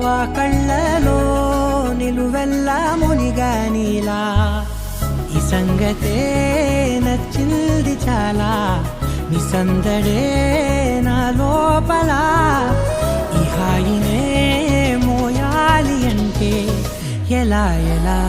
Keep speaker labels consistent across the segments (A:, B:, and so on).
A: ఆ కళ్ళలో నిలువెల్ల మునిగానిలా ఈ సంగతే నచ్చింది చాలా నీ సందడే నా లోపల ఈ హాయినే మోయాలి అంటే ఎలా ఎలా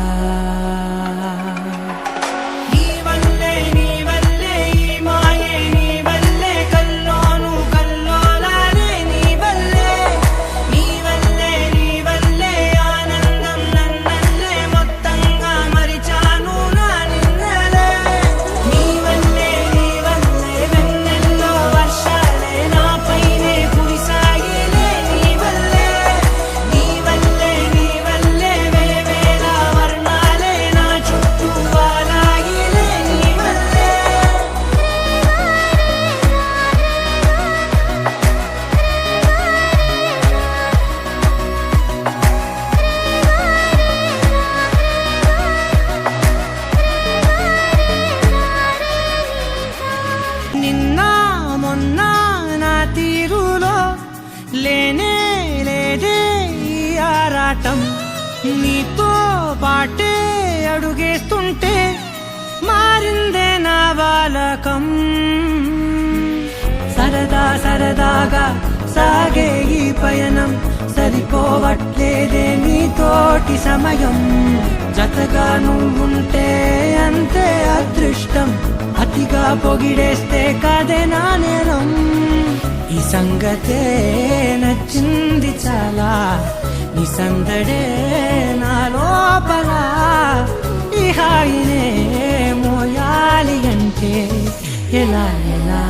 A: నిన్న మొన్న నా తీరులో లేనే లేదే ఈ ఆరాటం నీతో పాటే అడుగేస్తుంటే మారిందే నా బాలకం సరదా సరదాగా సాగే ఈ పయనం సరిపోవట్లేదే నీతోటి సమయం జతగా నువ్వుంటే అంతే అదృష్టం అతిగా పొగిడేస్తే కదే నా నేరం ఈ సంగతే నచ్చింది చాలా నీ సందడే నా లోపల ఈ హాయినే మోయాలి అంటే ఎలా ఎలా